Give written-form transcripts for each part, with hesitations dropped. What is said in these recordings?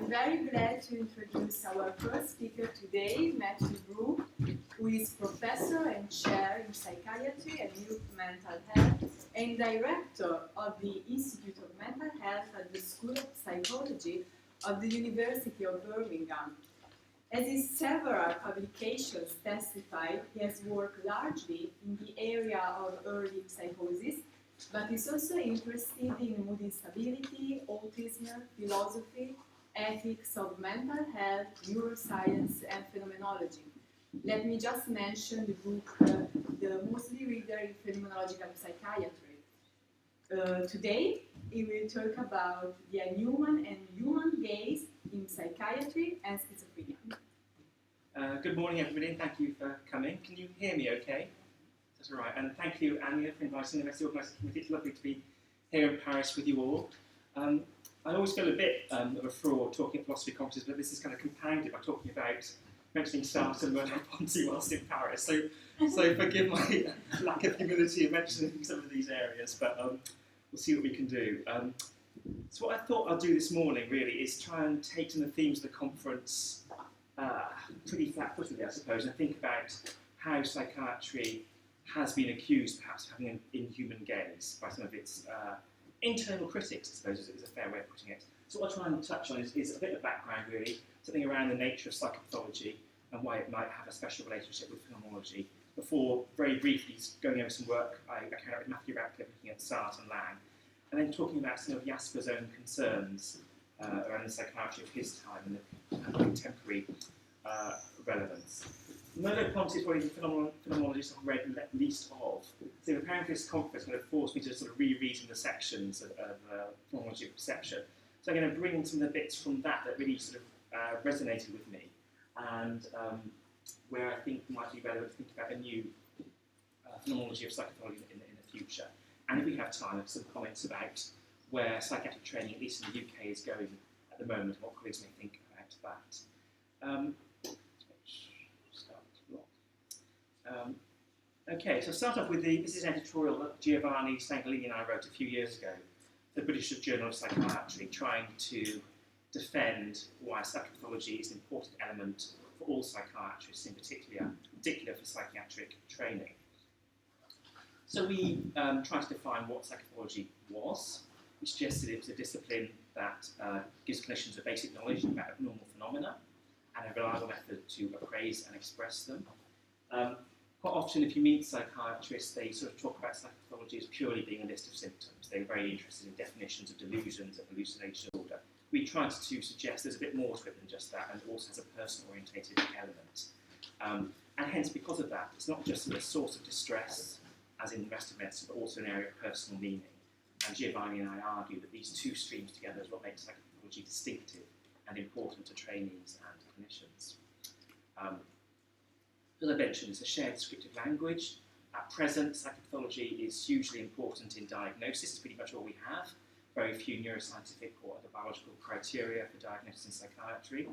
I'm very glad to introduce our first speaker today, Matthew Broome, who is professor and chair in psychiatry and youth mental health and director of the Institute of Mental Health at the School of Psychology of the University of Birmingham. As his several publications testify, he has worked largely in the area of early psychosis, but is also interested in mood instability, autism, philosophy, ethics of mental health, neuroscience, and phenomenology. Let me just mention the book, The Mostly Reader in Phenomenological Psychiatry. Today, he will talk about the inhuman and human gaze in psychiatry and schizophrenia. Good morning, everybody, and thank you for coming. Can you hear me okay? That's all right. And thank you, Anya, for inviting the rest of the organising committee. It's lovely to be here in Paris with you all. I always feel a bit of a fraud talking at philosophy conferences, but this is kind of compounded by talking about mentioning Sartre and Merleau-Ponty whilst in Paris. So forgive my lack of humility in mentioning some of these areas, but we'll see what we can do. So what I thought I'd do this morning, really, is try and take some of the themes of the conference pretty flat-footedly, I suppose, and think about how psychiatry has been accused, perhaps, of having an inhuman gaze by some of its internal critics, I suppose, is a fair way of putting it. So what I'll try and touch on is a bit of background, really, something around the nature of psychopathology and why it might have a special relationship with phenomenology, before very briefly going over some work I carried out with Matthew Radcliffe looking at Sartre and Lang, and then talking about some of Jasper's own concerns around the psychiatry of his time and the contemporary relevance. Merleau-Ponty is probably the phenomenologist I've read least of. So preparing for this conference kind of forced me to sort of reread some of the sections of phenomenology of perception. So I'm going to bring in some of the bits from that really sort of resonated with me, and where I think might be relevant to think about a new phenomenology of psychopathology in the future. And if we have time, some comments about where psychiatric training, at least in the UK, is going at the moment, and what colleagues may think about that. Okay, so I'll start off with this is an editorial that Giovanni Stancolini and I wrote a few years ago, the British Journal of Psychiatry, trying to defend why psychopathology is an important element for all psychiatrists, in particular for psychiatric training. So we tried to define what psychopathology was. We suggested it was a discipline that gives clinicians a basic knowledge about abnormal phenomena and a reliable method to appraise and express them. Quite often, if you meet psychiatrists, they sort of talk about psychopathology as purely being a list of symptoms. They're very interested in definitions of delusions and hallucination disorder. We tried to suggest there's a bit more to it than just that, and it also has a personal-orientated element. And hence, because of that, it's not just a source of distress, as in the rest of medicine, but also an area of personal meaning. And Giovanni and I argue that these two streams together is what makes psychopathology distinctive and important to trainees and clinicians. As I mentioned, it's a shared descriptive language. At present, psychopathology is hugely important in diagnosis. It's pretty much all we have. Very few neuroscientific or other biological criteria for diagnosis in psychiatry,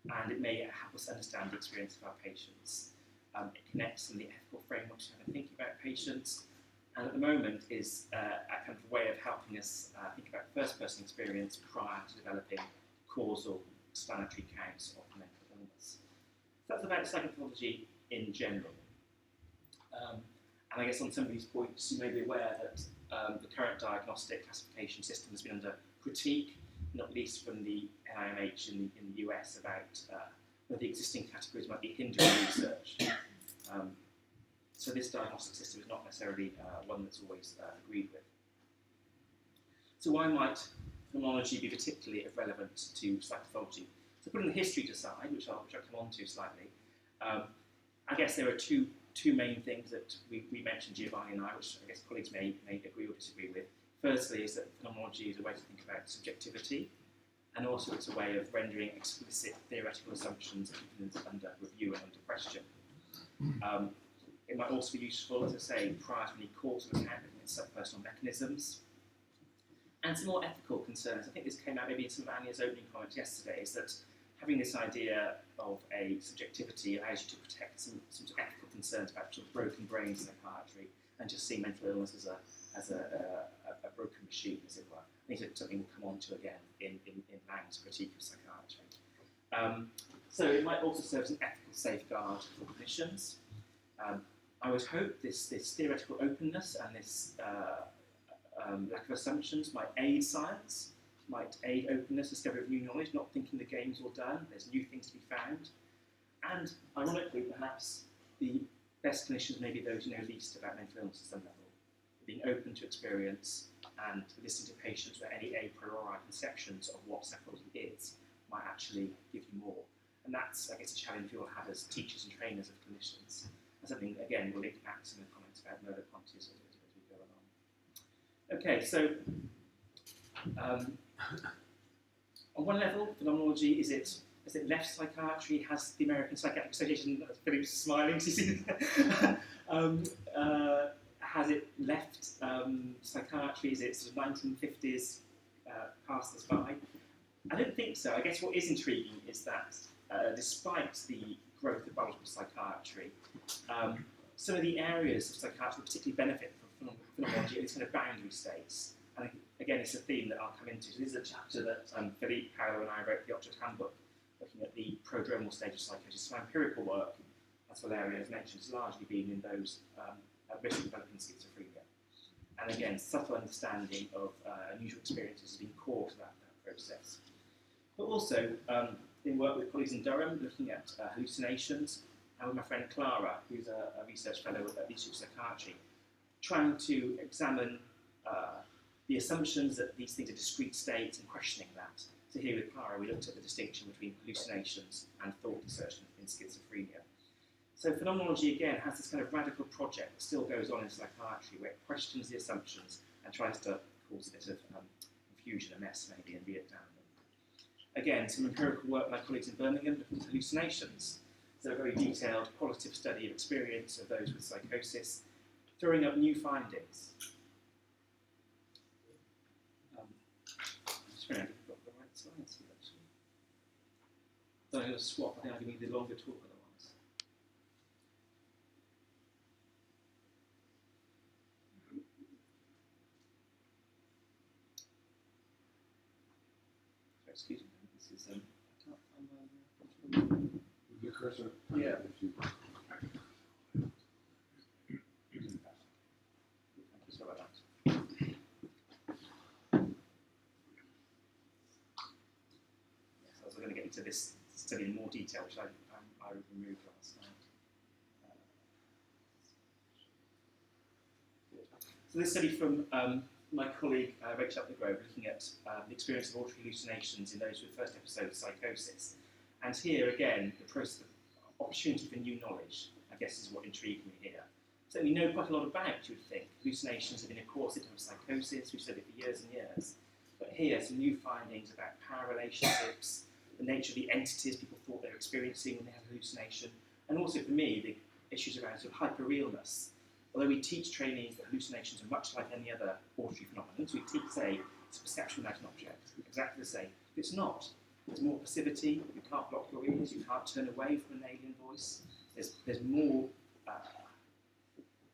and it may help us understand the experience of our patients. It connects some of the ethical frameworks we have to think about patients, and at the moment is a kind of way of helping us think about first-person experience prior to developing causal explanatory counts of mental illness. So that's about psychopathology in general. And I guess on some of these points, you may be aware that the current diagnostic classification system has been under critique, not least from the NIMH in the US about whether the existing categories might be hindering research. So this diagnostic system is not necessarily one that's always agreed with. So why might phenomenology be particularly relevant to psychopathology? So putting the history aside, which I'll come on to slightly, I guess there are two main things that we mentioned, Giovanni and I, which I guess colleagues may agree or disagree with. Firstly is that phenomenology is a way to think about subjectivity, and also it's a way of rendering explicit theoretical assumptions under review and under question. It might also be useful, as I say, prior to any causal account looking at subpersonal mechanisms. And some more ethical concerns. I think this came out maybe in some of Anya's opening comments yesterday, is that having this idea of a subjectivity allows you to protect some sort of ethical concerns about sort of broken brain psychiatry and just seeing mental illness as a broken machine, as it were. I think it's something we'll come on to again in Lang's critique of psychiatry. So it might also serve as an ethical safeguard for clinicians. I would hope this theoretical openness and this lack of assumptions might aid science, might aid openness, discovery of new knowledge, not thinking the game's all done, there's new things to be found. And ironically, perhaps, the best clinicians may be those who know least about mental illness at some level, being open to experience and listening to patients where any a priori conceptions of what psychology is might actually give you more. And that's, I guess, a challenge we all have as teachers and trainers of clinicians. And something, again, we'll link back to some of the comments about Merleau-Ponty as we go along. Okay, so on one level, phenomenology is it left psychiatry? Has the American Psychiatric Association, Philip's smiling, do you see that? Has it left psychiatry? Is it sort of 1950s passed us by? I don't think so. I guess what is intriguing is that despite the growth of biological psychiatry, some of the areas of psychiatry particularly benefit from phenomenology in these kind of boundary states. And again, it's a theme that I'll come into. So this is a chapter that Philippe, Paolo, and I wrote the Oxford Handbook, looking at the prodromal stage of psychosis. So my empirical work, as Valeria has mentioned, has largely been in those at risk of developing schizophrenia. And again, subtle understanding of unusual experiences has been core to that process. But also, in work with colleagues in Durham, looking at hallucinations, and with my friend Clara, who's a research fellow at the Institute of Psychiatry, trying to examine the assumptions that these things are discrete states and questioning that. So here with Clara, we looked at the distinction between hallucinations and thought insertion in schizophrenia. So phenomenology, again, has this kind of radical project that still goes on in psychiatry, where it questions the assumptions and tries to cause a bit of confusion, a mess maybe, and re-examine them. Again, some empirical work by colleagues in Birmingham looking at hallucinations. So a very detailed qualitative study of experience of those with psychosis, throwing up new findings. I'm just wondering if I've got the right slides here, actually. So I'm going to swap. I think I'm going to need the longer talk otherwise. So excuse me, this is I can't find my The cursor. Yeah. Sorry about that. Yes, I was going to get into this study in more detail, which I removed last night. So this study from my colleague Rachel Upthegrove, looking at the experience of auditory hallucinations in those with first episode of psychosis. And here again, the process of opportunity for new knowledge, I guess, is what intrigued me here. So we know quite a lot about, you would think. Hallucinations have been a core symptom of psychosis. We've studied it for years and years. But here, some new findings about power relationships, the nature of the entities people thought they were experiencing when they had hallucination, and also for me, the issues around sort of hyperrealness. Although we teach trainees that hallucinations are much like any other auditory phenomenon, so we say it's a perception without an object, exactly the same. But it's not. There's more passivity. You can't block your ears. You can't turn away from an alien voice. There's more.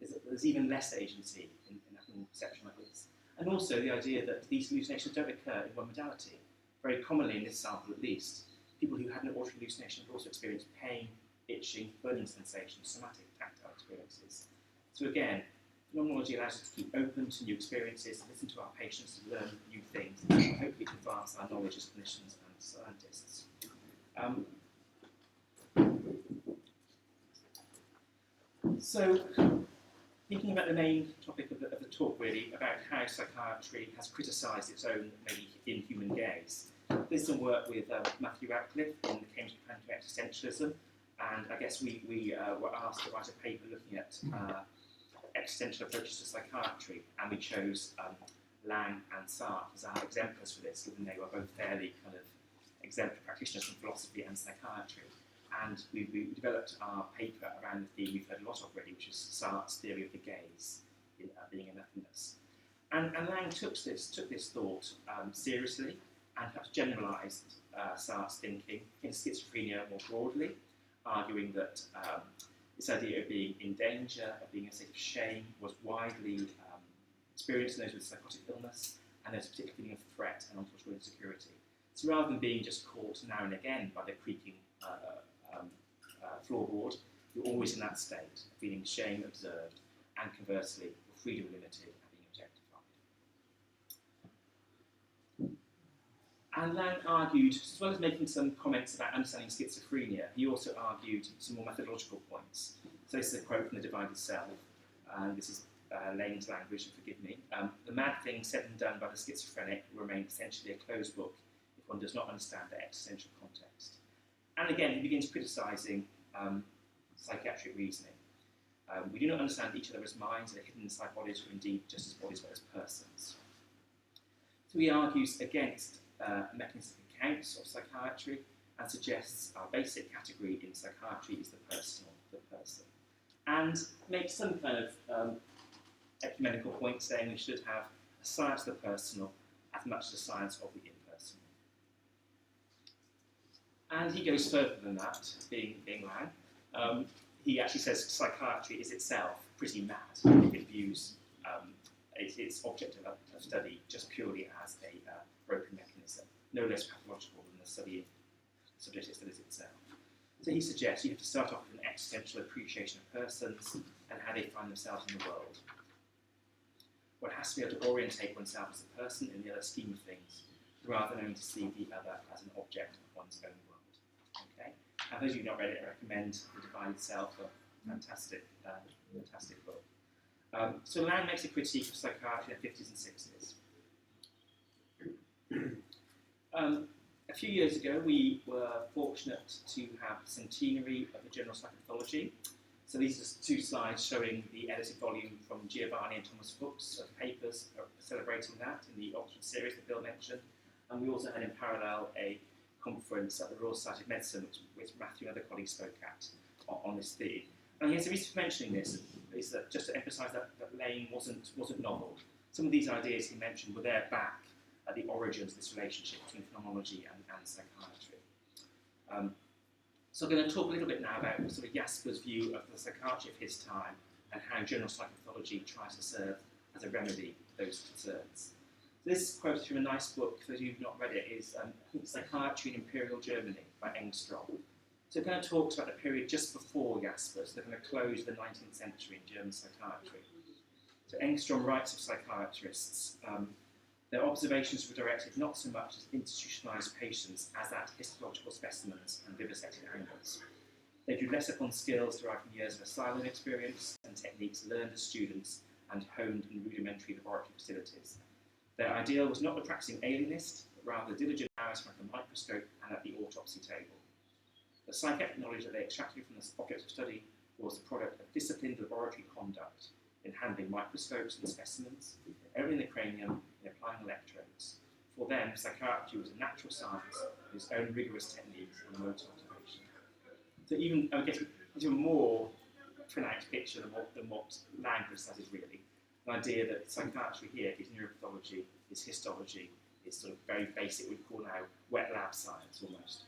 There's even less agency in a perception like this. And also the idea that these hallucinations don't occur in one modality. Very commonly in this sample, at least, people who had an auditory hallucination have also experienced pain, itching, burning sensations, somatic, tactile experiences. So again, phenomenology allows us to keep open to new experiences, to listen to our patients, to learn new things, and hopefully to advance our knowledge as clinicians and scientists. So, thinking about the main topic of the talk, really, about how psychiatry has criticised its own, maybe, inhuman gaze. There's some work with Matthew Ratcliffe in the Cambridge Plan to Existentialism, and I guess we were asked to write a paper looking at existential approaches to psychiatry, and we chose Lang and Sartre as our exemplars for this, given they were both fairly kind of exemplary practitioners from philosophy and psychiatry. And we developed our paper around the theme we've heard a lot of already, which is Sartre's theory of the gaze, being a nothingness. And Lang took this thought seriously and perhaps generalised Sartre's thinking in schizophrenia more broadly, arguing that this idea of being in danger, of being in a state of shame, was widely experienced in those with psychotic illness, and there's a particular feeling of threat and ontological insecurity. So rather than being just caught now and again by the creaking floorboard, you're always in that state, feeling shame observed, and conversely, your freedom limited and being objectified. And Lang argued, as well as making some comments about understanding schizophrenia, he also argued some more methodological points. So this is a quote from The Divided Self, and this is Lane's language, and forgive me. The mad things said and done by the schizophrenic will remain essentially a closed book if one does not understand their existential context. And again, he begins criticising psychiatric reasoning. We do not understand each other as minds that are hidden inside bodies, or indeed just as bodies, but as persons. So he argues against mechanistic accounts of psychiatry and suggests our basic category in psychiatry is the personal, the person. And makes some kind of ecumenical point saying we should have a science of the personal as much as a science of the impersonal. And he goes further than that, being Lang. He actually says psychiatry is itself pretty mad if it views its object of study just purely as a broken mechanism, no less pathological than the subject it studies itself. So he suggests you have to start off with an existential appreciation of persons and how they find themselves in the world. One has to be able to orientate oneself as a person in the other scheme of things, rather than only to see the other as an object of one's own world. Okay? And those of you who have not read it, I recommend The Divided Self, a fantastic book. So Lang makes a critique of psychiatry in the 50s and 60s. A few years ago, we were fortunate to have the centenary of the Journal of Psychopathology. So these are two slides showing the edited volume from Giovanni and Thomas Fuchs of papers celebrating that in the Oxford series that Bill mentioned. And we also had in parallel a conference at the Royal Society of Medicine, which Matthew and other colleagues spoke at on this theme. And yes, the reason for mentioning this is that just to emphasise that Lane wasn't novel. Some of these ideas he mentioned were there back at the origins of this relationship between phenomenology and psychiatry. So I'm going to talk a little bit now about sort of Jasper's view of the psychiatry of his time and how general psychopathology tries to serve as a remedy for those concerns. So this quote from a nice book, for those of you who've not read it, is Psychiatry in Imperial Germany by Engstrom. So it kind of talks about the period just before Jasper, so they're going to close the 19th century in German psychiatry. So Engstrom writes of psychiatrists, their observations were directed not so much as institutionalised patients as at histological specimens and vivisected animals. They drew less upon skills derived from years of asylum experience and techniques learned as students and honed in rudimentary laboratory facilities. Their ideal was not the practicing alienist, but rather the diligent hours front of the microscope and at the autopsy table. The psychiatric knowledge that they extracted from the object of study was the product of disciplined laboratory conduct in handling microscopes and specimens, opening the cranium, and applying electrodes. For them, psychiatry was a natural science with its own rigorous techniques and modes of observation. So even, I guess, it's a more pronounced picture than what Lang criticizes really. The idea that psychiatry here is neuropathology, is histology, is sort of very basic, we call now wet lab science almost.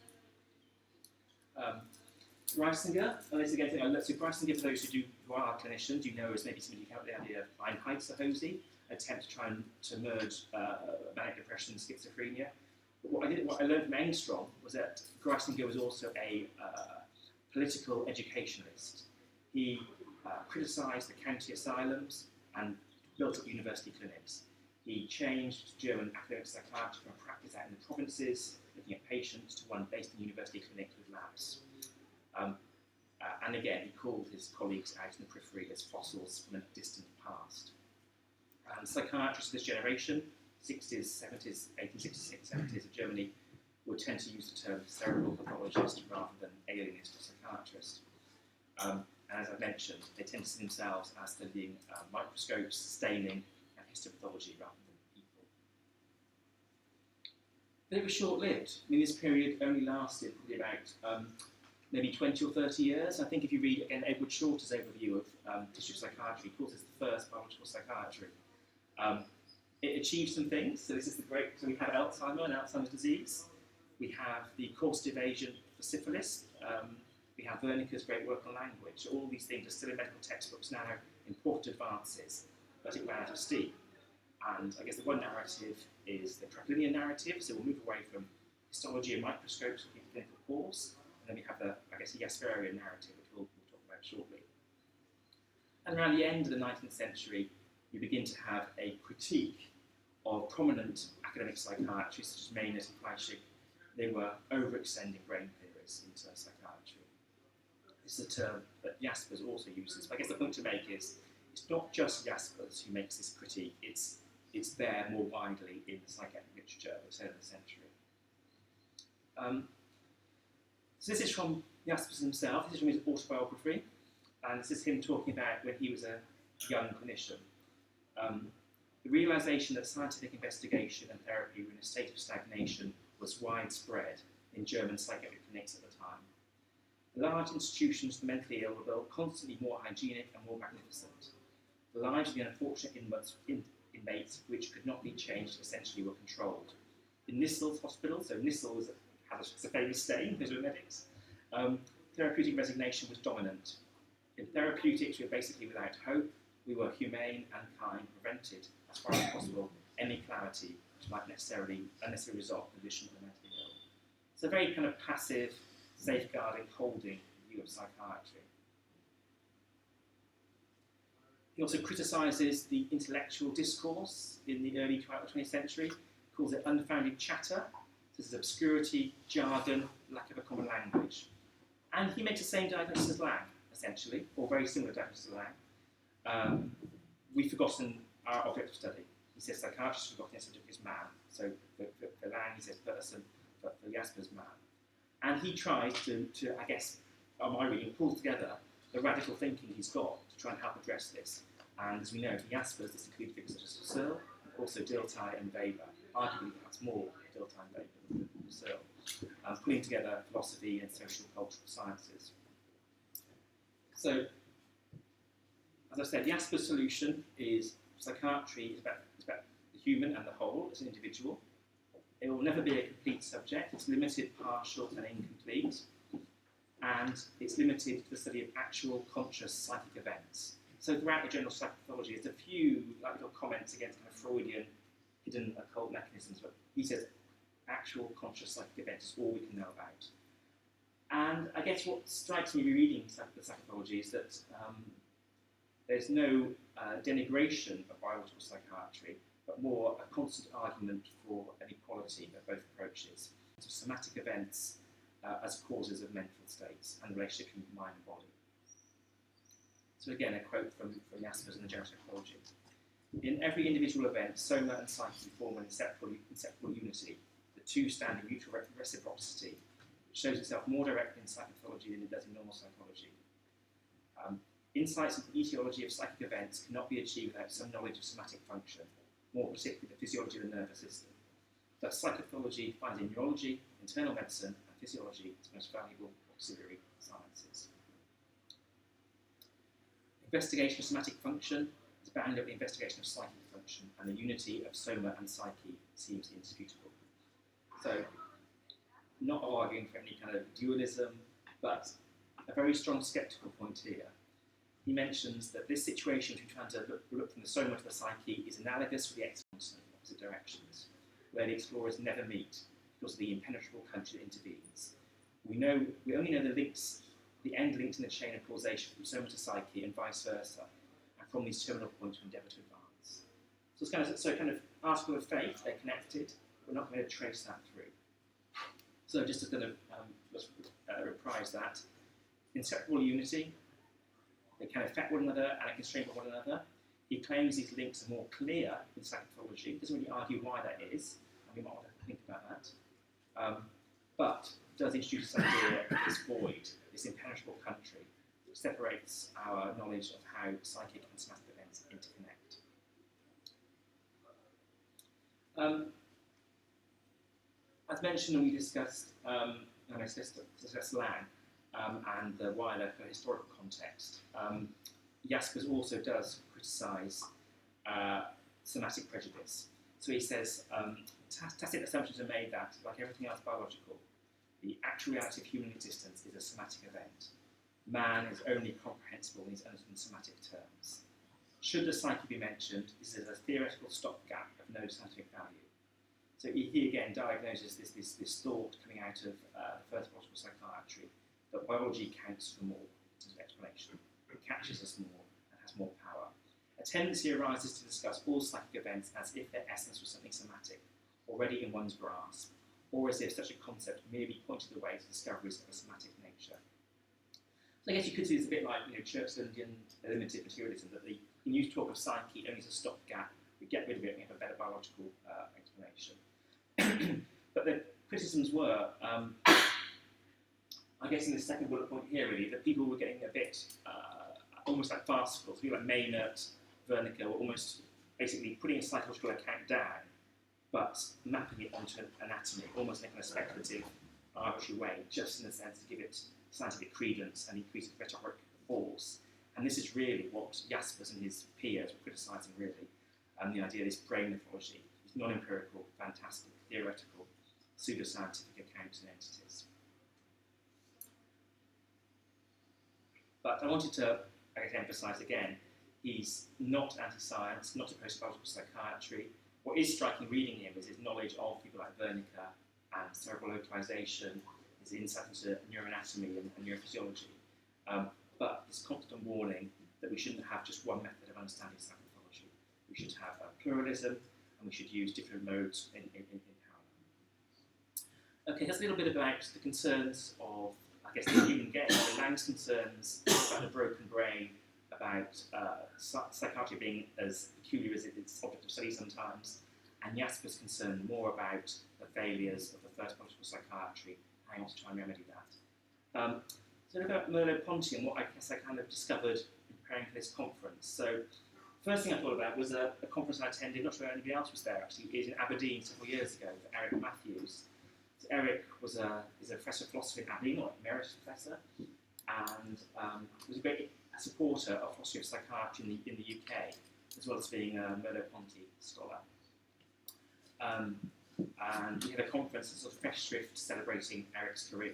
Reisinger, and this again, so Reisinger, for those who are clinicians, you know as maybe somebody who came up with the idea of Einheitsahose, attempt to try and to merge manic depression and schizophrenia. But what I learned from Engstrom was that Reisinger was also a political educationalist. He criticised the county asylums and built up university clinics. He changed German academic psychiatry from practice out in the provinces, looking at patients, to one based in university clinics with labs. And again, he called his colleagues out in the periphery as fossils from a distant past. And psychiatrists of this generation, 60s, 70s, 1860s, 70s of Germany, would tend to use the term cerebral pathologist rather than alienist or psychiatrist. And as I've mentioned, they tend to see themselves as studying microscopes, staining, and histopathology rather than people. But it was short-lived. I mean, this period only lasted probably about maybe 20 or 30 years. I think if you read, again, Edward Shorter's overview of tissue psychiatry, he calls this the first biological psychiatry. It achieved some things. So this is so we have Alzheimer and Alzheimer's disease. We have the course evasion for syphilis. We have Wernicke's great work on language. All these things are still in medical textbooks now, important advances, but it ran out of steam. And I guess the one narrative is the Kraepelinian narrative, so we'll move away from histology and microscopes looking at clinical cause, and then we have the, I guess, the Jasperian narrative, which we'll talk about shortly. And around the end of the 19th century, we begin to have a critique of prominent academic psychiatrists, such as Maynard and Fleischig. They were overextending brain theories into psychiatry. This is a term that Jaspers also uses. But I guess the point to make is, it's not just Jaspers who makes this critique, it's there more widely in the psychiatric literature of the turn of the century. So this is from Jaspers himself, this is from his autobiography, and this is him talking about when he was a young clinician. The realisation that scientific investigation and therapy were in a state of stagnation was widespread in German psychiatric clinics at the time. The large institutions for the mentally ill were built constantly more hygienic and more magnificent. The lives of the unfortunate inmates, which could not be changed, essentially were controlled. In Nissel's hospital, so Nissel was a famous stain, those were medics, therapeutic resignation was dominant. In therapeutics, we were basically without hope, we were humane and kind, prevented, as far as possible, any clarity which might unnecessarily result in the condition of the mentally ill. It's a very kind of passive, safeguarding, holding view of psychiatry. He also criticises the intellectual discourse in the early 20th century, calls it unfounded chatter. This is obscurity, jargon, lack of a common language. And he makes the same diagnosis as Lang, essentially, or very similar diagnosis to Lang. We've forgotten our object of study. He says psychiatrists have forgotten their subject is man. So for Lang, he says person, for Jaspers, man. And he tries to, I guess, on my reading, pull together the radical thinking he's got to try and help address this. And as we know, for Jaspers, this includes figures such as Searle, also Dilthey and Weber, arguably perhaps more Dilthey and Weber than Searle, putting together philosophy and social cultural sciences. So, as I said, Jaspers' solution is psychiatry is about the human and the whole as an individual. It will never be a complete subject. It's limited, partial, and incomplete. And it's limited to the study of actual conscious psychic events. So throughout the general psychopathology, there's a few little comments against kind of Freudian hidden occult mechanisms, but he says actual conscious psychic events is all we can know about. And I guess what strikes me reading the psychopathology is that there's no denigration of biological psychiatry, but more a constant argument for an equality of both approaches. So somatic events as causes of mental states and the relationship between mind and body. So again, a quote from Jaspers in the General Psychology. In every individual event, soma and psyche form an inseparable unity. The two stand in mutual reciprocity, which shows itself more directly in psychopathology than it does in normal psychology. Insights into the etiology of psychic events cannot be achieved without some knowledge of somatic function, more particularly the physiology of the nervous system. Thus, psychopathology finds in neurology, internal medicine, and physiology its most valuable auxiliary sciences. Investigation of somatic function is bound up with the investigation of psychic function, and the unity of soma and psyche seems indisputable. So, not arguing for any kind of dualism, but a very strong sceptical point here. He mentions that this situation between trying to look from the soma to the psyche is analogous with the experiment in opposite directions, where the explorers never meet because of the impenetrable country that intervenes. We only know the links, the end links in the chain of causation from soma to psyche and vice versa, and from these terminal points we endeavour to advance. So it's kind of article of faith, they're connected, we're not going to trace that through. So just to kind of reprise that, inseparable unity, they can affect one another and are constrained by one another. He claims these links are more clear in psychopathology. He doesn't really argue why that is, and we might want to think about that. But does introduce this idea of this void, this impenetrable country, which separates our knowledge of how psychic and somatic events interconnect. As mentioned, and we discussed, Lang, and the wider historical context. Jaspers also does criticise somatic prejudice. So he says, tacit assumptions are made that, like everything else biological, the actual reality of human existence is a somatic event. Man is only comprehensible in his own somatic terms. Should the psyche be mentioned, this is a theoretical stopgap of no scientific value. So he again diagnoses this thought coming out of the first logical psychiatry that biology counts for more as an explanation. It catches us more and has more power. A tendency arises to discuss all psychic events as if their essence was something somatic, already in one's grasp, or as if such a concept merely pointed the way to discoveries of a somatic nature. So I guess you could see this a bit like Churchlandian limited materialism, that when you talk of psyche only as a stopgap, we get rid of it and we have a better biological explanation. But the criticisms were, I guess in the second bullet point here really, that people were getting a bit almost like farcical. So people like Maynard, Wernicke were almost basically putting a psychological account down, but mapping it onto anatomy, almost in a kind of speculative, arbitrary way, just in the sense to give it scientific credence and increase its rhetoric force. And this is really what Jaspers and his peers were criticising, really, the idea of this brain mythology, these non-empirical, fantastic, theoretical, pseudoscientific accounts and entities. But I wanted to, I guess, emphasise again, he's not anti-science, not opposed to biological psychiatry. What is striking reading him is his knowledge of people like Wernicke and cerebral localization, his insight into neuroanatomy and neurophysiology, but his constant warning that we shouldn't have just one method of understanding psychopathology. We should have pluralism, and we should use different modes in parallel. Okay, that's a little bit about the concerns of, I guess, the human game. So Lang's concerns about the broken brain, about psychiatry being as peculiar as its object of study sometimes, and Jasper's concern more about the failures of the first biological psychiatry, how you want to try and remedy that. So about Merleau-Ponty and what I guess I kind of discovered in preparing for this conference. So first thing I thought about was a conference I attended, not sure anybody else was there actually, it was in Aberdeen several years ago for Eric Matthews. So Eric is a professor of philosophy in Aberdeen, or emeritus professor, and was a great supporter of philosophy of psychiatry in the UK, as well as being a Merleau-Ponty scholar. And we had a conference, a sort of fresh shrift celebrating Eric's career.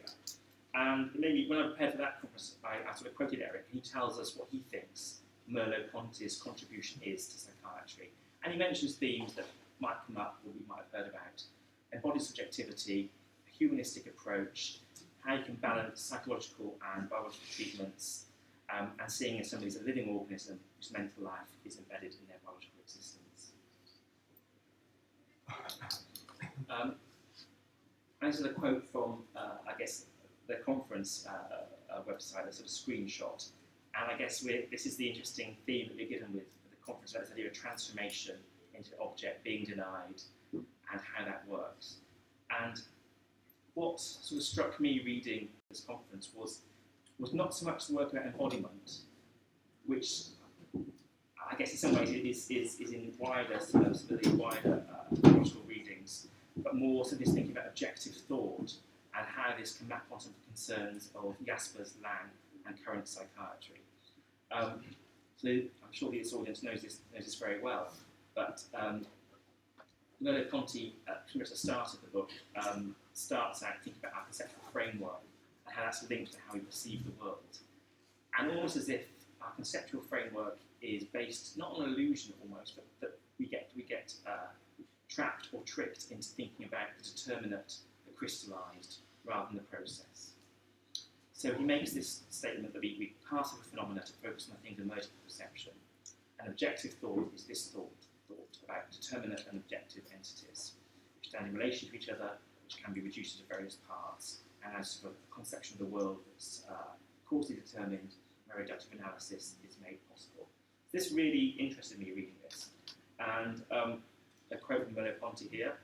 And maybe when I prepared for that conference, I sort of quoted Eric, and he tells us what he thinks Merleau-Ponty's contribution is to psychiatry. And he mentions themes that might come up, or we might have heard about: embodied subjectivity, a humanistic approach, how you can balance psychological and biological treatments, and seeing somebody as a living organism whose mental life is embedded in their biological existence. And this is a quote from, I guess, the conference website, a sort of screenshot. And I guess this is the interesting theme that we're given with the conference, about this idea of transformation into object being denied and how that works. And what sort of struck me reading this conference was not so much the work about embodiment, which I guess in some ways is in wider terms, the wider theological readings, but more so this thinking about objective thought and how this can map onto the concerns of Jaspers, Lang, and current psychiatry. So I'm sure this audience knows this very well, but Merleau-Ponty, pretty much the start of the book, starts out thinking about our conceptual framework and how that's linked to how we perceive the world. And almost as if our conceptual framework is based not on illusion almost, but that we get trapped or tricked into thinking about the determinate, the crystallised, rather than the process. So he makes this statement that we pass over phenomena to focus on the things emerging from perception. And objective thought is this thought about determinate and objective entities, which stand in relation to each other, which can be reduced into various parts, and as sort of a conception of the world that's causally determined, where reductive analysis is made possible. This really interested me reading this. And a quote from Merleau-Ponty here: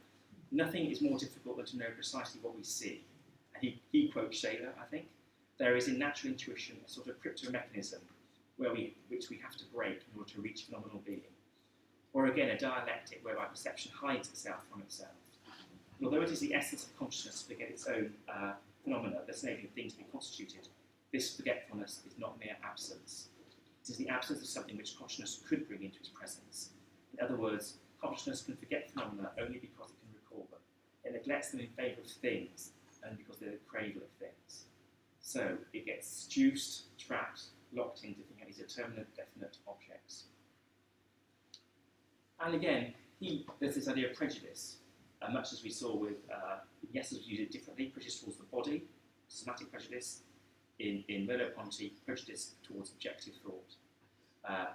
"Nothing is more difficult than to know precisely what we see." And he quotes Shaler, I think. "There is in natural intuition a sort of crypto-mechanism which we have to break in order to reach phenomenal being. Or again, a dialectic whereby perception hides itself from itself. And although it is the essence of consciousness to forget its own phenomena that's enabling things to be constituted, this forgetfulness is not mere absence. It is the absence of something which consciousness could bring into its presence. In other words, consciousness can forget phenomena only because it can recall them. It neglects them in favour of things, only because they're the cradle of things. So it gets seduced, trapped, locked into thinking of these determinate, definite objects." And again, there's this idea of prejudice. much as we saw with, yes, we use it differently, prejudice towards the body, somatic prejudice, in Merleau-Ponty, prejudice towards objective thought.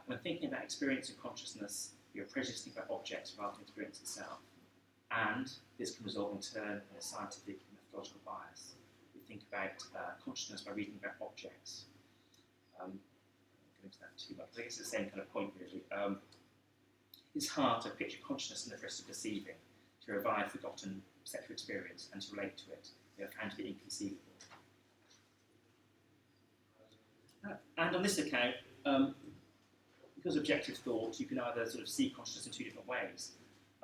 When thinking about experience and consciousness, you're prejudicing about objects rather than experience itself. And this can result in turn in a scientific and methodological bias. We think about consciousness by reading about objects. I won't go into that too much, but I guess it's the same kind of point really. It's hard to picture consciousness in the process of perceiving, to revive forgotten perceptual experience and to relate to it. They are found to be inconceivable. And on this account, because objective thought, you can either sort of see consciousness in two different ways.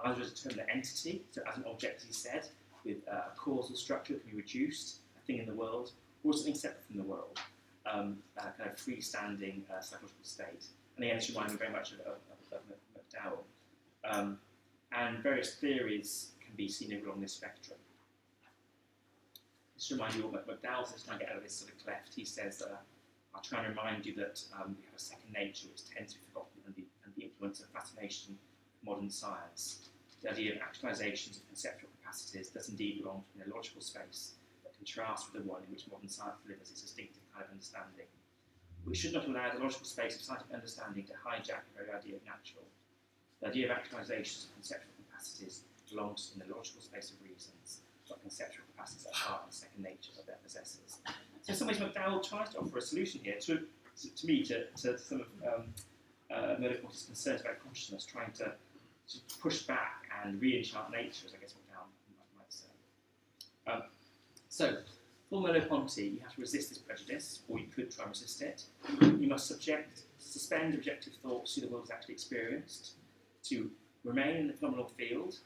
Either as a determinate entity, so as an object, as he said, with a causal structure that can be reduced, a thing in the world, or something separate from the world, a kind of freestanding psychological state. And again, this reminds me very much of McDowell. And various theories can be seen along this spectrum. Just to remind you what McDowell says, trying to get out of this sort of cleft. He says, I'll try and remind you that we have a second nature which tends to be forgotten and the influence and fascination of modern science. The idea of actualizations of conceptual capacities does indeed belong in a logical space that contrasts with the one in which modern science delivers its distinctive kind of understanding. We should not allow the logical space of scientific understanding to hijack the very idea of natural. The idea of actualizations of conceptual capacities belongs in the logical space of reasons, but conceptual capacities are part of the second nature of their possessors. So in some ways, McDowell tries to offer a solution here to me, to some of Merleau-Ponty's concerns about consciousness, trying to push back and re-enchant nature, as I guess McDowell might say. So, for Merleau-Ponty, you have to resist this prejudice, or you could try and resist it. You must suspend objective thoughts to the world as actually experienced, to remain in the phenomenal field,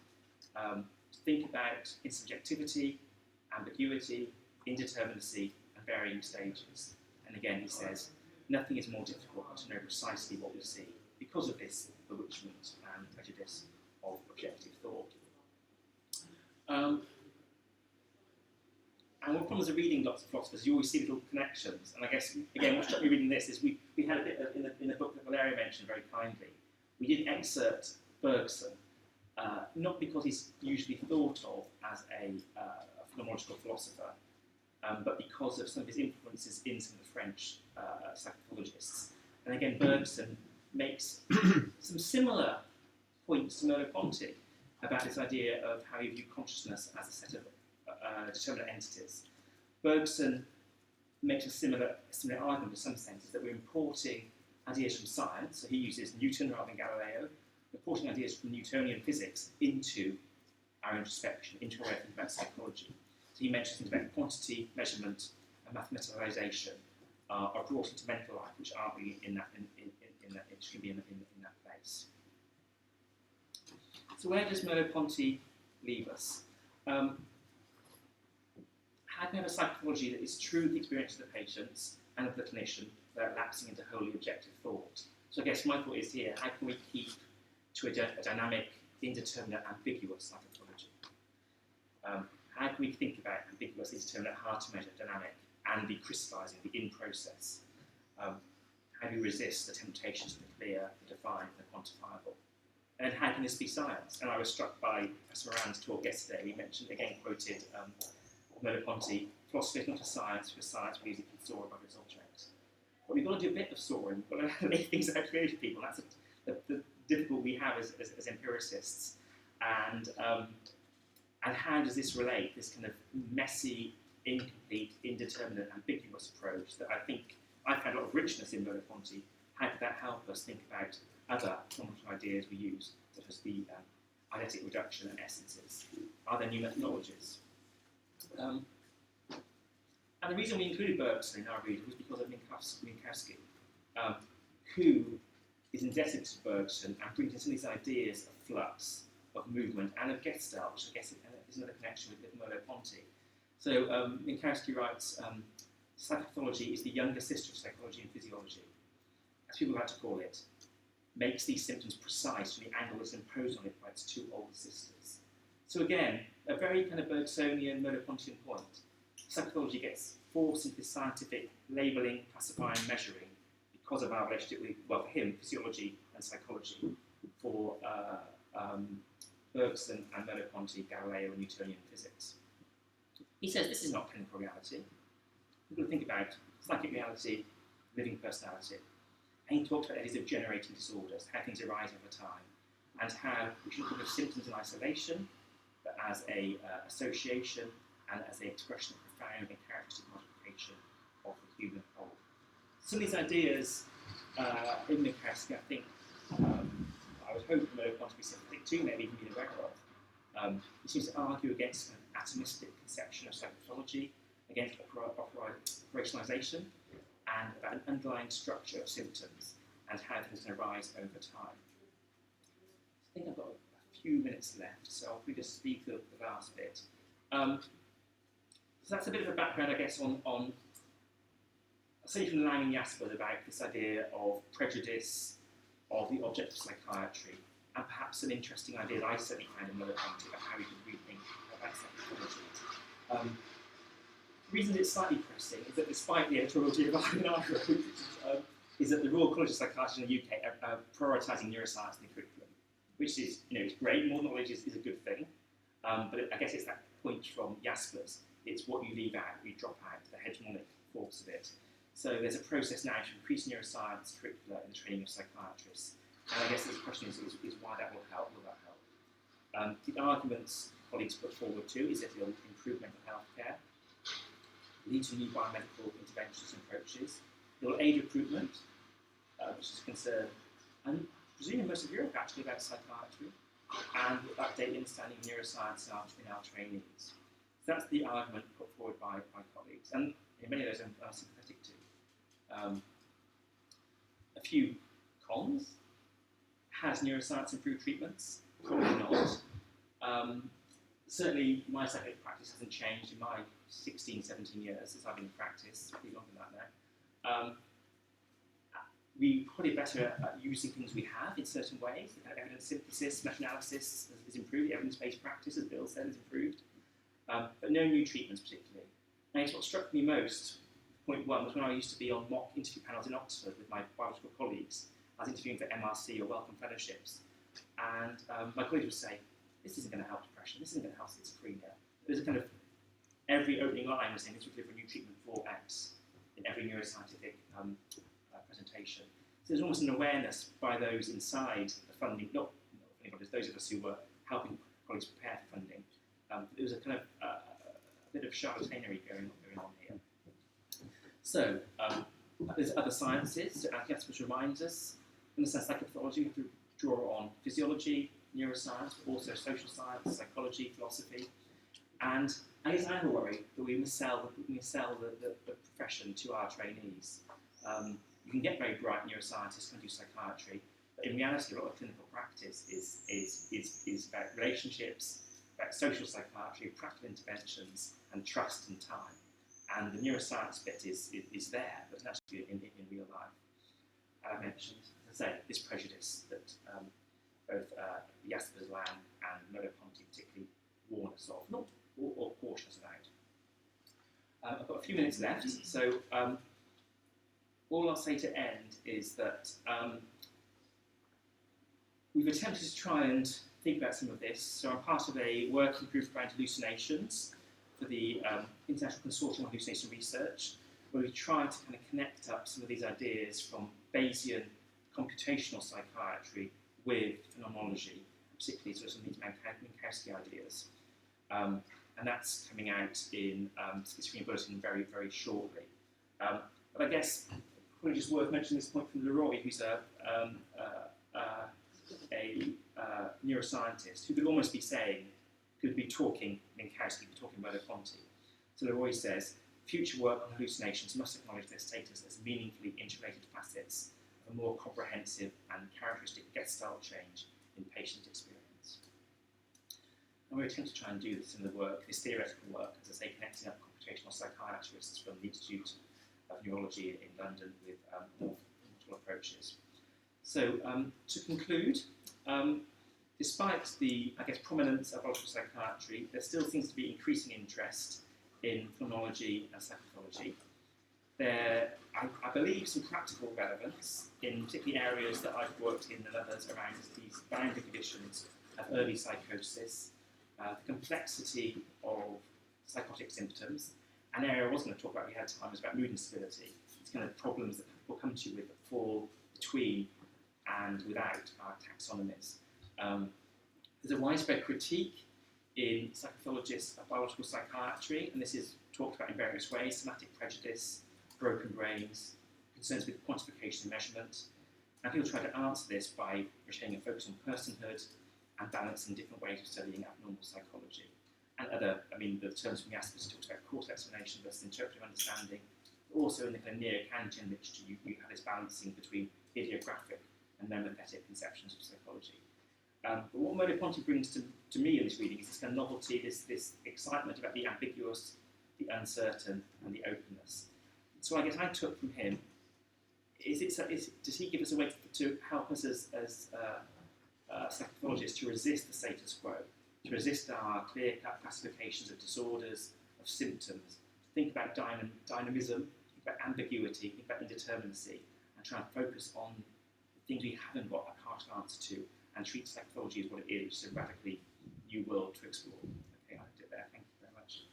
to think about insubjectivity, ambiguity, indeterminacy, and varying stages. And again, he says, nothing is more difficult to know precisely what we see because of this bewitchment and prejudice of objective thought. And one problem as a reading lots of philosophers, you always see little connections. And I guess, again, what struck me reading this is we had a bit in the book that Valeria mentioned very kindly. We did excerpt Bergson, not because he's usually thought of as a phenomenological philosopher, but because of some of his influences in some of the French psychologists. And again, Bergson makes some similar points to Merleau-Ponty about this idea of how you view consciousness as a set of determinate entities. Bergson makes a similar argument in some senses that we're importing ideas from science, so he uses Newton rather than Galileo, importing ideas from Newtonian physics into our introspection, into our way of thinking about psychology. So he mentions things about quantity, measurement, and mathematicalization are brought into mental life, which aren't really in that place. So where does Merleau-Ponty leave us? How can we have a psychology that is true to the experience of the patients and of the clinician without lapsing into wholly objective thought? So I guess my thought is here, how can we keep to a dynamic, indeterminate, ambiguous psychology? How can we think about ambiguous, indeterminate, hard to measure, dynamic, and the crystallizing, the in-process? How do we resist the temptations of the clear, the defined, and the quantifiable? And how can this be science? And I was struck by Professor Moran's talk yesterday. He mentioned, again, quoted Merleau-Ponty, philosophy is not a science, because science believes it can soar above its objects. But we've got to do a bit of soaring. We've got to lay things out clearly to people. That's the difficult we have as empiricists. And how does this relate, this kind of messy, incomplete, indeterminate, ambiguous approach that I think I found a lot of richness in Merleau-Ponty? How could that help us think about other phenomenal ideas we use, such as the eidetic reduction and essences? Are there new methodologies? And the reason we included Bergson in our reading was because of Minkowski, who is indebted to Bergson and brings in some of these ideas of flux, of movement, and of Gestalt, which I guess is another connection with Merleau-Ponty. So Minkowski writes, psychopathology is the younger sister of psychology and physiology, as people like to call it, makes these symptoms precise from the angle that's imposed on it by its two older sisters. So again, a very kind of Bergsonian, Merleau-Pontian point. Psychopathology gets forced into this scientific labelling, classifying, measuring because of our relationship with, well, for him, physiology and psychology. For Bergson and Merleau-Ponty, Galileo and Newtonian physics. He says this is not clinical reality. We've got to think about psychic reality, living personality. And he talks about ideas of generating disorders, how things arise over time, and how we shouldn't think of symptoms in isolation, but as a association and as an expression of profound and characteristic modification of the human whole. Some of these ideas in Minkowski, I think, I would hope Merleau-Ponty to be sympathetic to, maybe even be aware of. He seems to argue against an atomistic conception of psychopathology, against operationalisation, and about an underlying structure of symptoms and how things can arise over time. I think I've got a few minutes left, so I'll probably just speak the last bit. So that's a bit of a background, I guess, on certainly from Lang and Jaspers about this idea of prejudice, of the object of psychiatry, and perhaps an interesting idea that I certainly found in Merleau-Ponty about how we can rethink about psychology. The reason it's slightly pressing is that despite the editorial divide I wrote, is that the Royal College of Psychiatry in the UK are prioritising neuroscience in the curriculum, which is, it's great. More knowledge is a good thing, but I guess it's that point from Jaspers. It's what you leave out, you drop out, the hegemonic force of it. So there's a process now to increase neuroscience curricula in the training of psychiatrists. And I guess the question is why that will help. Will that help? The arguments colleagues put forward too is that it will improve mental health care, lead to new biomedical interventions and approaches. It will aid recruitment, which is a concern, and presumably most of Europe actually about psychiatry, and will update the understanding of neuroscience in our trainees. So that's the argument put forward by colleagues, and many of those I'm sympathetic to. A few cons. Has neuroscience improved treatments? Probably not. Certainly my psychiatric practice hasn't changed in my 16, 17 years since I've been in practice, pretty longer than that now. We're probably better at using things we have in certain ways. The kind of evidence synthesis, meta-analysis is improved, evidence-based practice, as Bill said, is improved. But no new treatments particularly. And it's what struck me most, point one, was when I used to be on mock interview panels in Oxford with my biological colleagues. I was interviewing for MRC or Wellcome Fellowships. And my colleagues would say, this isn't going to help depression, this isn't going to help schizophrenia. There's a kind of, every opening line was saying this would deliver a new treatment for X in every neuroscientific presentation. So there's almost an awareness by those inside the funding, not anybody, those of us who were helping colleagues prepare for funding. There was a kind of a bit of charlatanery going on here. So there's other sciences. So as Jaspers reminds us, understand psychopathology, we have to draw on physiology, neuroscience, but also social science, psychology, philosophy. And I guess I have a worry that we missell the profession to our trainees. You can get very bright neuroscientists who do psychiatry, but in reality, a lot of clinical practice is about relationships, about social psychiatry, practical interventions, and trust and time. And the neuroscience bit is there, but it's actually in real life. And I mentioned, as I say, this prejudice that both Jaspers, Lang, and Merleau-Ponty particularly warn us of, not or caution us about. I've got a few minutes left, so all I'll say to end is that we've attempted to try and think about some of this. So I'm part of a working group around hallucinations for the International Consortium on Hallucination Research, where we try to kind of connect up some of these ideas from Bayesian computational psychiatry with phenomenology, particularly sort of some of these Minkowski ideas. And that's coming out in Schizophrenia Bulletin very, very shortly. But I guess probably just worth mentioning this point from Leroy, who's a neuroscientist who could almost be saying, could be talking Minkowski, talking Merleau-Ponty. So Leroy says, future work on hallucinations must acknowledge their status as meaningfully integrated facets of a more comprehensive and characteristic gestalt change in patient experience. And we're attempting to try and do this in the work, this theoretical work, as I say, connecting up computational psychiatrists from the Institute of Neurology in London with multiple approaches. So to conclude, despite the, I guess, prominence of biological psychiatry, there still seems to be increasing interest in phenomenology and psychopathology. There, I believe, some practical relevance in particularly areas that I've worked in and others around these boundary conditions of early psychosis, the complexity of psychotic symptoms. An area I was going to talk about, we had time, was about mood instability. It's kind of problems that people come to you with that fall between and without our taxonomies. There's a widespread critique in psychopathologists of biological psychiatry, and this is talked about in various ways: somatic prejudice, broken brains, concerns with quantification and measurement. And people try to answer this by retaining a focus on personhood and balancing different ways of studying abnormal psychology. And the terms from Jaspers talks about causal explanation versus interpretive understanding. But also in the kind of neo-Kantian literature, you have this balancing between ideographic and mnemothetic conceptions of psychology. But what Merleau-Ponty brings to me in this reading is this kind of novelty, this excitement about the ambiguous, the uncertain, and the openness. So I guess I took from him, does he give us a way to help us as psychopathologists to resist the status quo, to resist our clear-cut classifications of disorders, of symptoms, think about dynamism, think about ambiguity, think about indeterminacy, and try and focus on the things we haven't got a partial answer to, and treat psychopathology as what it is, which is a radically new world to explore. Okay, I'll do it there. Thank you very much.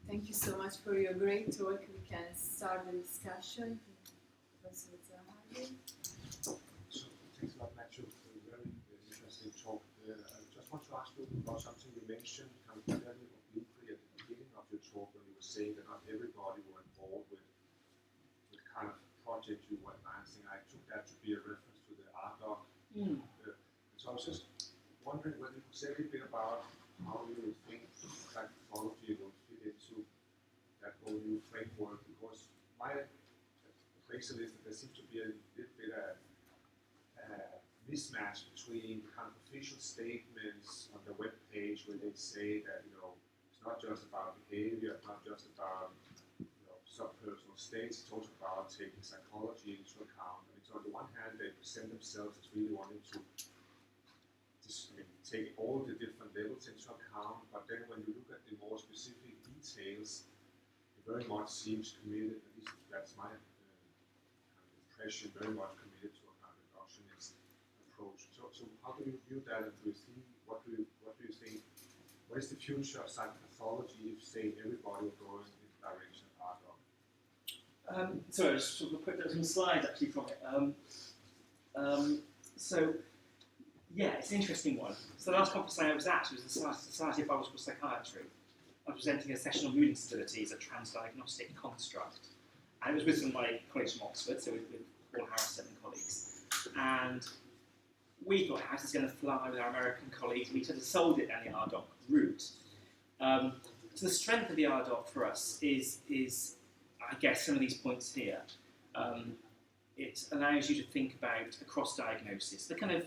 Thank you so much for your great talk. We can start the discussion. Professor Zahari. So, thanks a lot, Matthew, for a very interesting talk. I just want to ask you about something you mentioned kind of fairly obliquely at the beginning of your talk, when you were saying that not everybody were involved with kind of project you were advancing. I took that to be a reference to the RDoc. So I was just wondering whether you could say a little bit about how you think psychopathology will fit into that whole new framework, because my impression is that there seems to be a little bit of mismatch between kind of official statements on the web page where they say that it's not just about behavior, it's not just about subpersonal states, it's also about taking psychology into account. And so on the one hand, they present themselves as really wanting to take all the different levels into account, but then when you look at the more specific details, it very much seems committed, at least that's my impression, very much committed to a kind of reductionist approach. So how do you view that, and do you see, what do you think, what is the future of psychopathology if, say, everybody will go in the direction of RDoc? So I just sort of put some slides actually from it. Yeah, it's an interesting one. So the last conference I was at was the Society of Biological Psychiatry. I was presenting a session on mood instability as a transdiagnostic construct. And it was with some of my colleagues from Oxford, so with Paul Harrison and colleagues. And we thought, how is this going to fly with our American colleagues? We sort of sold it down the RDoc route. So the strength of the RDoc for us is I guess, some of these points here. It allows you to think about a cross-diagnosis, the kind of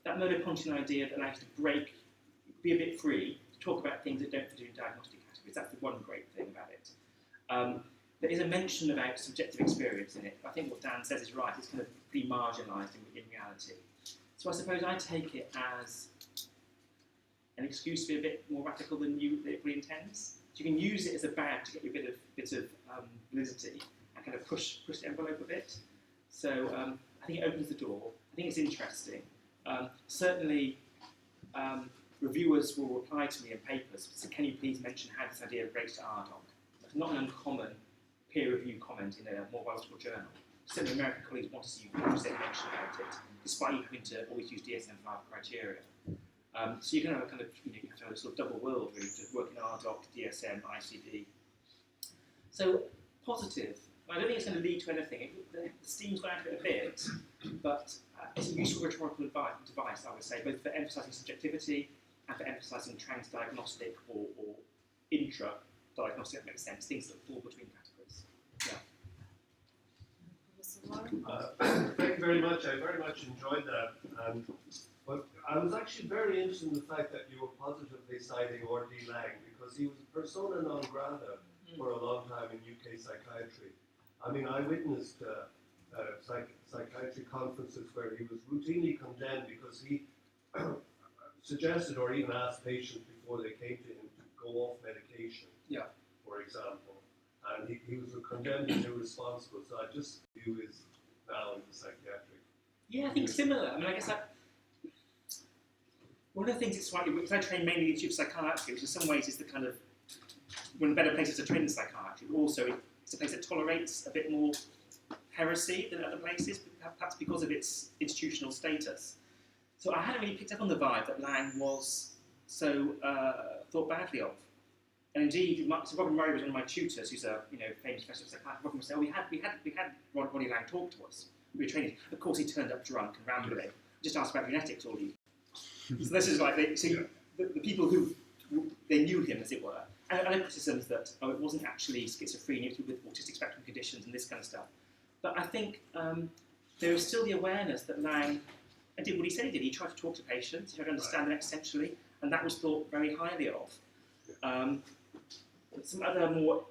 that Merleau-Pontian idea that allows you to be a bit free, to talk about things that don't fit in diagnostic categories. That's the one great thing about it. There is a mention about subjective experience in it. I think what Dan says is right. It's kind of pretty marginalised in reality. So I suppose I take it as an excuse to be a bit more radical than it really intends. So you can use it as a badge to get you a bit of validity and kind of push the envelope a bit. So I think it opens the door. I think it's interesting. Certainly, reviewers will reply to me in papers. So can you please mention how this idea relates to RDoc? It's not an uncommon peer review comment in a more biological journal. Certainly, American colleagues want to see you present mention about it, despite you having to always use DSM-5 criteria. So you can have a kind of, you have to have a sort of double world really, to work in RDoc, DSM, ICD. So positive. I don't think it's going to lead to anything. The steam's gone out of it a bit, but it's a useful rhetorical device, I would say, both for emphasising subjectivity and for emphasising transdiagnostic or intra-diagnostic, that makes sense, things that fall between categories. Yeah. Thank you very much. I very much enjoyed that. But I was actually very interested in the fact that you were positively citing R.D. Lang, because he was a persona non grata for a long time in UK psychiatry. I mean, I witnessed psychiatry conferences where he was routinely condemned because he suggested or even asked patients before they came to him to go off medication, for example. and he was condemned as irresponsible. So I just view his now in psychiatric. Yeah, I think similar. I mean, I guess one of the things it's slightly, because I train mainly in the Institute of Psychiatry, which in some ways is the kind of one of the better places to train in psychiatry, but also it's a place that tolerates a bit more heresy than other places, perhaps because of its institutional status. So I hadn't really picked up on the vibe that Lang was so thought badly of. And indeed, so Robin Murray was one of my tutors, who's a famous professor of psychiatry. Robin would say, "Oh, we had Ronnie Lang talk to us. We were training. Of course, he turned up drunk and rambling. Just asked about genetics all evening." So this is like the people who they knew him, as it were, and criticisms that it wasn't actually schizophrenia, it was with autistic spectrum conditions and this kind of stuff. But I think there is still the awareness that Lang did what he said he did. He tried to talk to patients, he tried to understand them existentially, and that was thought very highly of. Some other more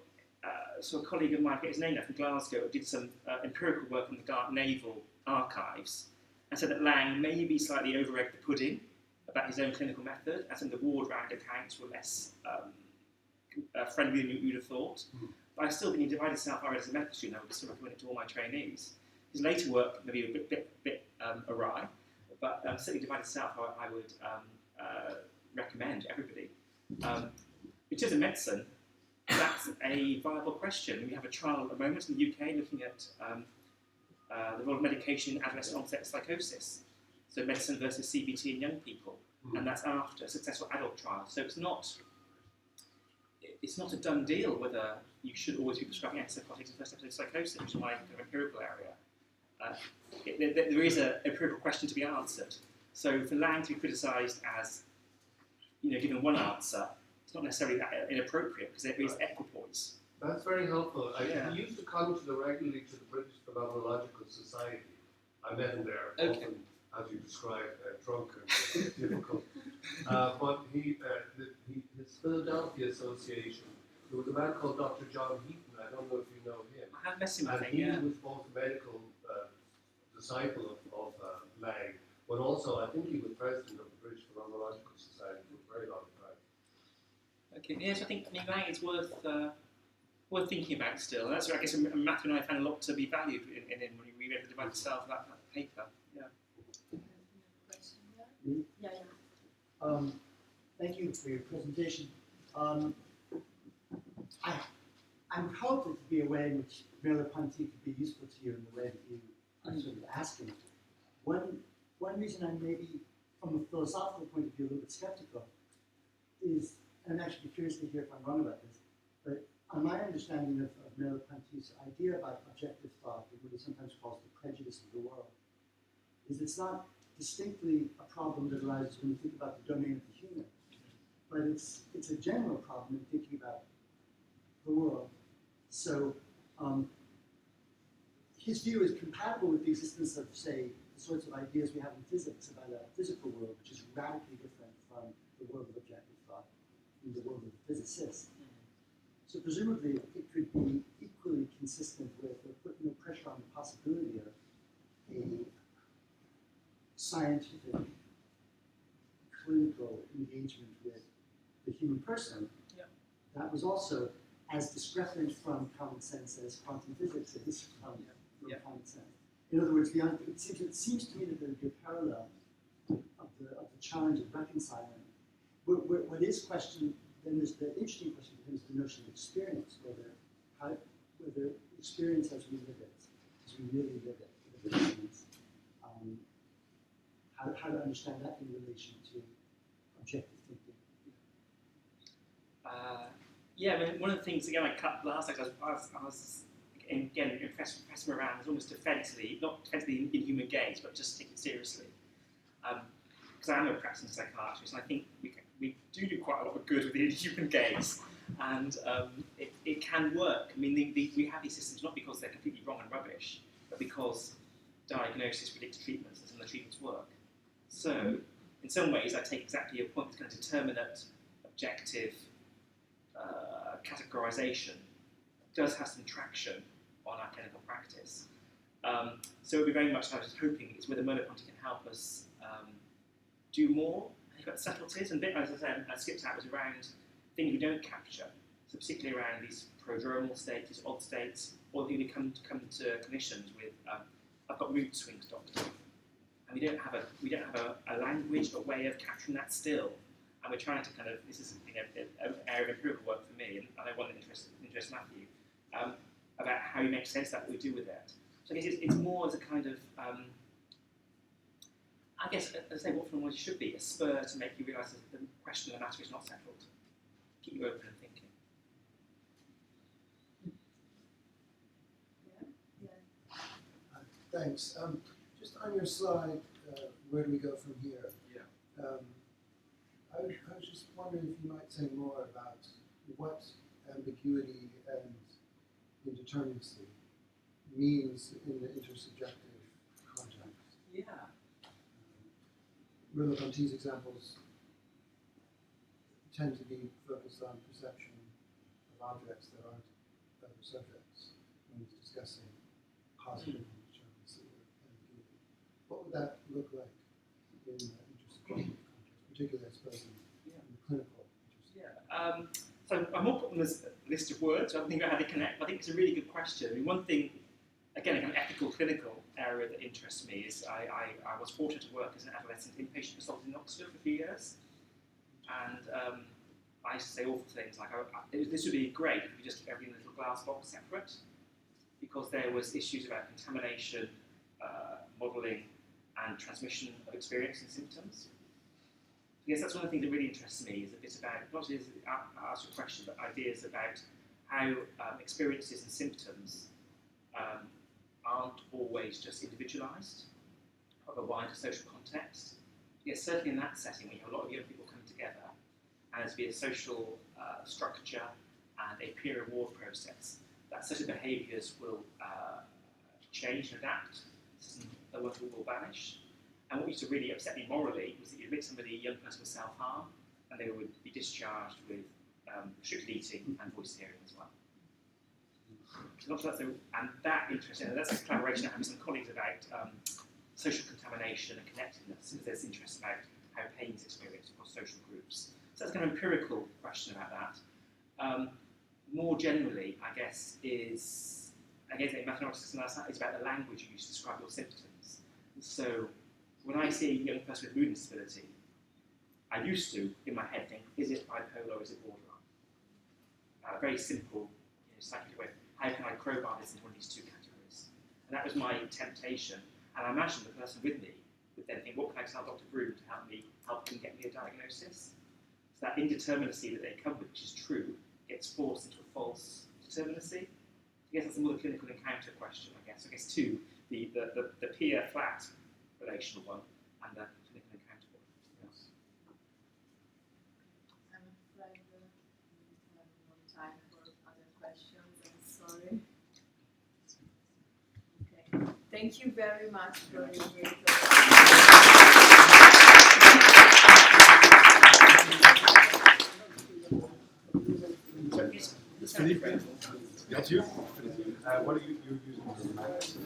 sort of colleague of mine, I forget his name now, from Glasgow, did some empirical work on the Dark Naval archives and said that Lang maybe slightly over-egged the pudding about his own clinical method, and some of the ward-round accounts were less friendly than you'd have thought. But I've still been in Divided Self, I read as a medical student, I would still recommend it to all my trainees. His later work maybe a bit awry, but certainly Divided Self I would recommend to everybody. In terms of medicine, that's a viable question. We have a trial at the moment in the UK looking at the role of medication in adolescent onset psychosis. So medicine versus CBT in young people, and that's after a successful adult trial. So it's not a done deal whether you should always be prescribing antipsychotics in first episode of psychosis, which is my kind of empirical area. There is an empirical question to be answered. So for Lang to be criticised as, given one answer, it's not necessarily that inappropriate because there is equipoise. That's very helpful. Yeah. He used to come regularly to the British Phenomenological Society. I met him there, Okay. often, as you described, drunk and difficult. But his Philadelphia Association, there was a man called Dr. John Heaton. I don't know if you know him. I have met him, I And think, he yeah. was both a medical disciple of Lang, but also I think he was president of the British Phenomenological Society for a very long time. Okay, yes, I think Lang is worth thinking about still. And that's where I guess Matthew and I found a lot to be valued in him when we read the Divided Self, that paper. Yeah. Question there? Me? Yeah. Thank you for your presentation. I'm hoping to be a way in which Merleau-Ponty could be useful to you in the way that you are sort of asking. One reason I'm maybe, from a philosophical point of view, a little bit skeptical is, and I'm actually curious to hear if I'm wrong about this, but on my understanding of Merleau-Ponty's idea about objective thought, what he sometimes calls the prejudice of the world, is it's not distinctly a problem that arises when you think about the domain of the human, but it's a general problem in thinking about the world. So his view is compatible with the existence of, say, the sorts of ideas we have in physics about a physical world, which is radically different from the world of objective thought, in the world of the physicist. So presumably it could be equally consistent with, or put no pressure on the possibility of a scientific, clinical engagement with the human person. Yeah. That was also as discrepant from common sense as quantum physics is from common sense. In other words, it seems to me that there would be a parallel of the challenge of reconciling. What is questioned, then there's the interesting question, is the notion of experience, whether experience as we live it, as we really live it, whatever it means, how to understand that in relation to objective thinking. Yeah, I mean, one of the things, again, I cut last night, I was again, pressing around as almost defensively, not defensively in human gaze, but just take it seriously. Because I am a practicing psychiatrist, and I think we do quite a lot of good with the inhuman gaze, and it can work. I mean, we have these systems not because they're completely wrong and rubbish, but because diagnosis predicts treatments, and some of the treatments work. So, in some ways, I take exactly your point, this kind of determinate, objective categorization does have some traction on our clinical practice. So it would be very much, I was hoping, is whether Merleau-Ponty can help us do more. I think about subtleties, and a bit, as I said, I skipped out, was around things we don't capture. So particularly around these prodromal states, these odd states, or people who come to clinicians with, I've got mood swings, doctor, and we don't have a language, a way of capturing that still, and we're trying to kind of, this is an area of empirical work for me, and I know one that interests Matthew, about how you make sense of that, what we do with it. So I guess it's more as a kind of, I guess, as I say, what phenomenology should be, a spur to make you realise that the question of the matter is not settled. Keep you open and thinking. Thanks. Just on your slide, where do we go from here? Yeah. I was just wondering if you might say more about what ambiguity and indeterminacy means in the intersubjective context. Yeah. Merleau-Ponty's examples tend to be focused on perception of objects that aren't other subjects when he's discussing positive indeterminacy or ambiguity. What would that look like in the intersubjective context, particularly, I suppose, in the clinical intersubjective? So I'm not putting this list of words, so I'm thinking about how they connect. I think it's a really good question. I mean, one thing, again, an ethical clinical area that interests me is I was fortunate to work as an adolescent inpatient consultant in Oxford for a few years. And I used to say awful things like, this would be great if we just keep everything in a little glass box separate, because there was issues about contamination, modelling, and transmission of experience and symptoms. I guess that's one of the things that really interests me, is a bit about, not just ask a question, but ideas about how experiences and symptoms aren't always just individualised, of a wider social context. Yes, certainly in that setting, we have a lot of young people coming together, and there's been a social structure and a peer reward process, that certain behaviours will change and adapt, the ones will vanish. And what used to really upset me morally was that you'd admit somebody, a young person, with self-harm, and they would be discharged with restricted eating and voice hearing as well. And that interesting, and that's a collaboration I have with some colleagues about social contamination and connectedness, because there's interest about how pain is experienced across social groups. So that's kind of empirical question about that. More generally, I guess, is, again, in mathematics is about the language you use to describe your symptoms. So when I see a young person with mood instability, I used to, in my head, think, is it bipolar or is it borderline? A very simple psychiatric way. How can I crowbar this into one of these two categories? And that was my temptation. And I imagine the person with me would then think, what can I tell Dr. Broome to help him get me a diagnosis? So that indeterminacy that they come with, which is true, gets forced into a false determinacy. I guess that's a more clinical encounter question, I guess. I guess two, the peer flat relational one and the clinical encounter one. Yes. I'm afraid we have no time for other questions. I'm sorry. Okay. Thank you very much for your great That's you? What are you using for the math?